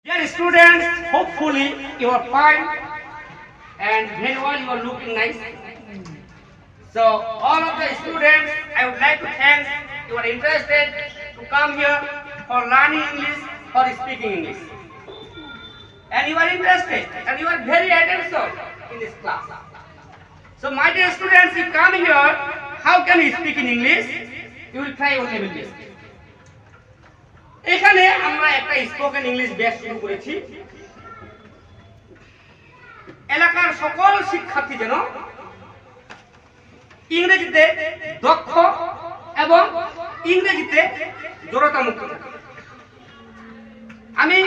Dear students, hopefully you are fine and very well you are looking nice. So all of the students, I would like to thank you are interested to come here for learning English, for speaking English. And you are interested and you are very attentive in this class. So my dear students, you come here, how can you speak in English? You will try your level best. এখানে আমরা একটা spoken English batch শুরু করেছি এলাকার সকল শিক্ষার্থী যেন ইংরেজিতে দক্ষ এবং ইংরেজিতে জড়তামুক্ত থাকে। আমি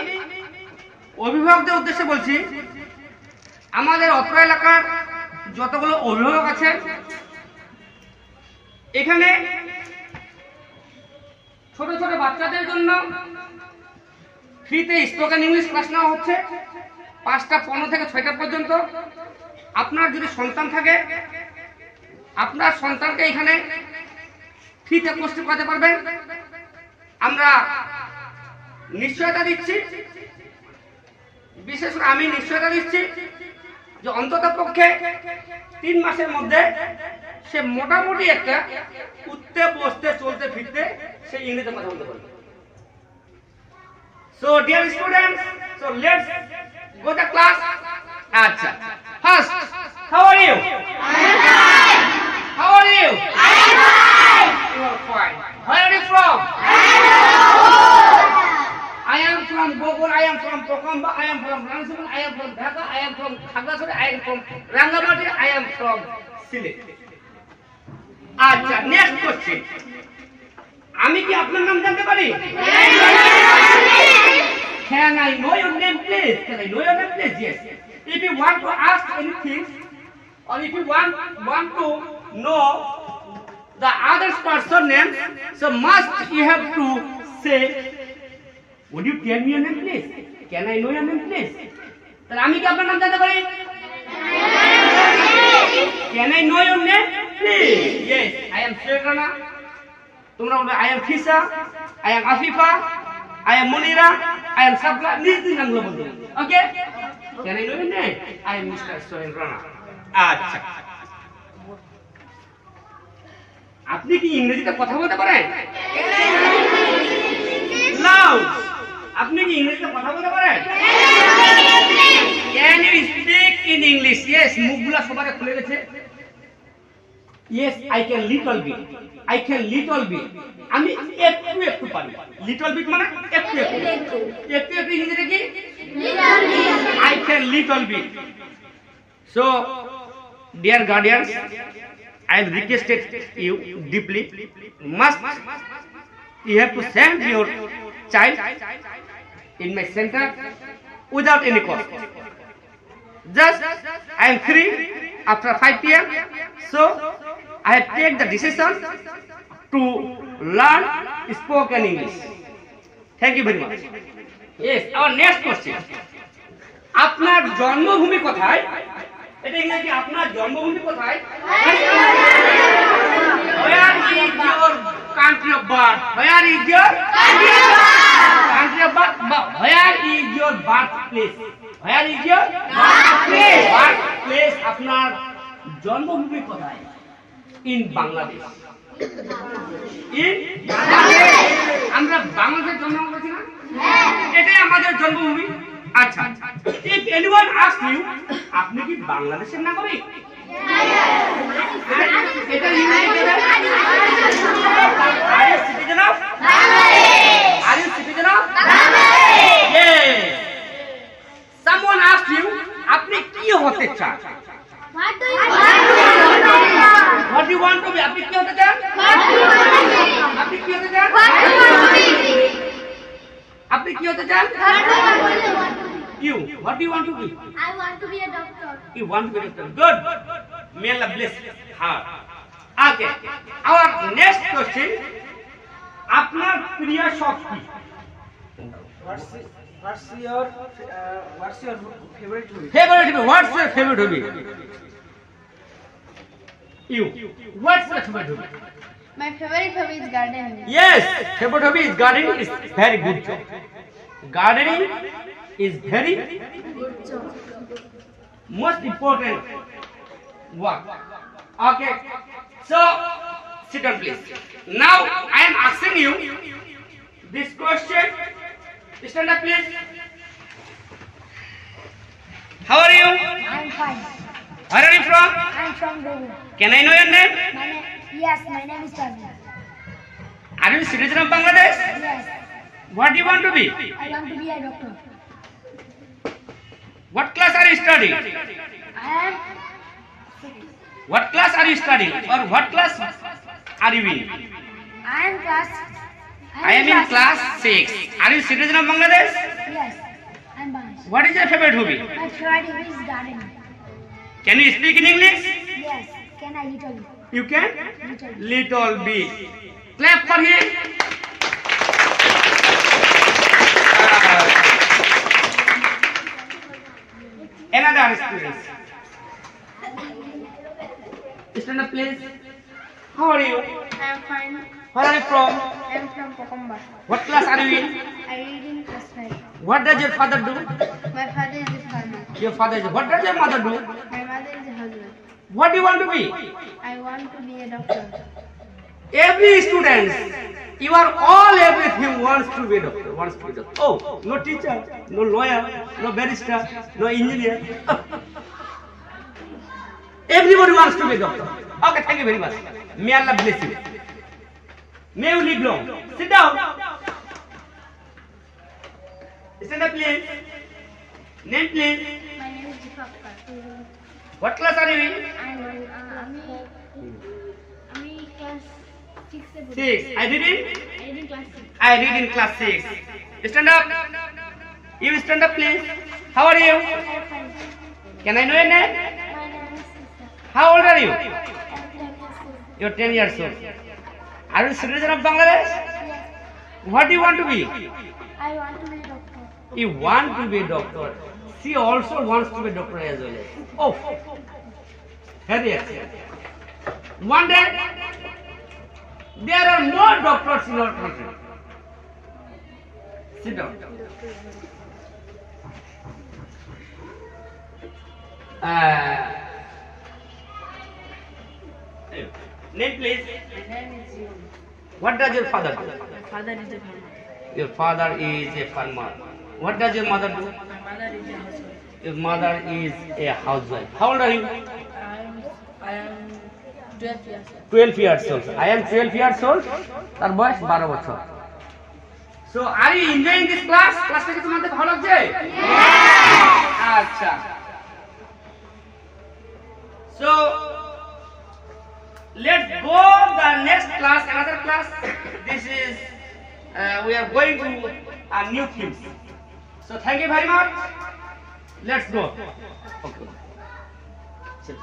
অভিভাবকদের উদ্দেশ্যে বলছি আমাদের অত্র এলাকার যতগুলো অভিভাবক আছেন এখানে ছোট ছোট বাচ্চাদের জন্য ফ্রিতে স্পোকেন ইংলিশ ক্লাস নেওয়া হচ্ছে 5টা 15 থেকে 6টা পর্যন্ত। আপনার যদি সন্তান থাকে আপনার সন্তানকে এখানে ফ্রিতে কোর্স করাতে পারবেন। আমরা নিশ্চয়তা দিচ্ছি, বিশেষ করে আমি নিশ্চয়তা দিচ্ছি যে অন্তত পক্ষে 3 মাসের মধ্যে সে মোটামুটি একটা উঠতে বসতে চলতে ফিরতে সে ইংরেজিতে কথা বলতে পারবে। So dear students, so let's go to class. আচ্ছা, first, how are you? I am fine. How are you? I am fine. You are fine. Where are you from? I am from Bogor, I am from Tokamba, I am from Rangsibul, I am from Dhaka, I am from Khagashore, I am from Rangabati, I am from Sylhet. আচ্ছা, next question, আমি কি আপনার নাম জানতে পারি? Can I know your name please? Can I know your name please? Yes. If you want to ask anything or if you want to know the other person name, so must you have to say, would you tell me your name please? Can I know your name please? তাহলে আমি কি আপনার নাম জানতে পারি? Can I know your name please? Yes, I am Shrikana. তোমরা বলবে I am Fisa, I am Afifa, I am Munira, I am Sabla. নিজ নামগুলো বলতে হবে। ওকে? Can I know your name? I am Mr. Sohen Rana. আচ্ছা, আপনি কি ইংরেজিতে কথা বলতে পারেন? লাউড, আপনি কি ইংরেজিতে কথা বলতে পারেন? Can you speak in English? Yes, মুখগুলো সবার খুলে গেছে। Yes, I can little bit. I can little bit. আমি একটু পারি। Little bit মানে একটু ইংরেজিতে কি? Little bit. I can little bit. So, dear guardians, I have requested you deeply. You have to send your child in my center without any cost. Just I am free after 5 p.m. So I have taken the decision to learn spoken English. Thank you very much. Yes, our next question. আপনার জন্মভূমি কোথায়? এটা ইংরেজি আপনার জন্মভূমি কোথায়? Where is your country of birth? Where is your country of birth? Where is your birthplace? Where is your birthplace? Birthplace আপনার জন্মভূমি কোথায়? In Bangladesh. In Bangladesh. আমরা বাংলাদেশে জন্মগ্রহণ করেছি না? এটাই আমাদের জন্মভূমি। আচ্ছা, if anyone asks you, আপনি কি বাংলাদেশের নাগরিক? এটা ইংরেজিতে Are you citizen of Bangladesh? Are you citizen of Bangladesh? Yes. Someone asks you, আপনি কি হতে চান? What do you want to be? আপনি কি হতে চান? আপনি কি হতে চান? আপনি কি হতে চান? You, what do you want to be? I want to be a doctor. You want to be a doctor. Good. May Allah bless her. Okay. Our next question. আপনার প্রিয় শখ কি? What's your favorite hobby? Favorite hobby. What's your favorite hobby? You. What's your favorite hobby? My favorite hobby is gardening. Yes, favorite hobby is gardening. Is very good job. Gardening is very Good job. most important work. Okay. So sit down, please. Now I am asking you this question. Stand up, please. How are you? I'm fine. Where are you from? I'm from Goa. Can I know your name? Yes, my name is Tanya. Are you citizen of Bangladesh? Yes, What do you want to be? I want to be a doctor. What class are you studying? I am What class are you studying? Or what class are you in? I am class. I am in class 6. Are you citizen of Bangladesh? Yes, I'm Bangladesh. What is your favorite hobby? My favorite hobby is gardening. Can you speak in English? Yes, can I little bit? You can? Little. Little bit. Clap for him. Another experience. Stand up, please. How are you? I am fine. Where are you from? I am from Kokomba. What class are you in? I read in class 5. What does your father do? My father is a farmer. Your father is. What does your mother do? My mother is a husband. What do you want to be? I want to be a doctor. Every student, you are all everything wants to be a doctor. Wants to be a doctor. Oh, no teacher, no lawyer, no barrister, no engineer. Everybody wants to be a doctor. Okay, thank you very much. May Allah bless you. May you live long. Sit down. Stand up, please. Name, please. My name is Jifakar. What class are you in? আমি class 6 এ পড়ি। 6. I did it. I read in class 6. I read in class 6. Stand up. You stand up, please. How are you? Can I know your name? My name is Sisa. How old are you? I'm 10 years old. You're 10 years old. Are you citizen of Bangladesh? Yes, What do you want to be? I want to be a doctor. You want to be a doctor. She also wants to be a doctor as well. Oh, very excellent. One day, there are more doctors in our country. Sit down. Name, please. My name is Zion. What does your father do? My father is a farmer. Your father is a farmer. What does your mother do? My mother is a housewife. Your mother is a housewife. How old are you? I am 12 years old. 12 years old. I am 12 years old. তার বয়স 12 বছর। So are you enjoying this class? ক্লাসটা কি তোমাদের ভালো লাগছে? আচ্ছা। So let's go the next class, another class. This is we are going to a new themes. So thank you very much. Let's go. Okay. Sit.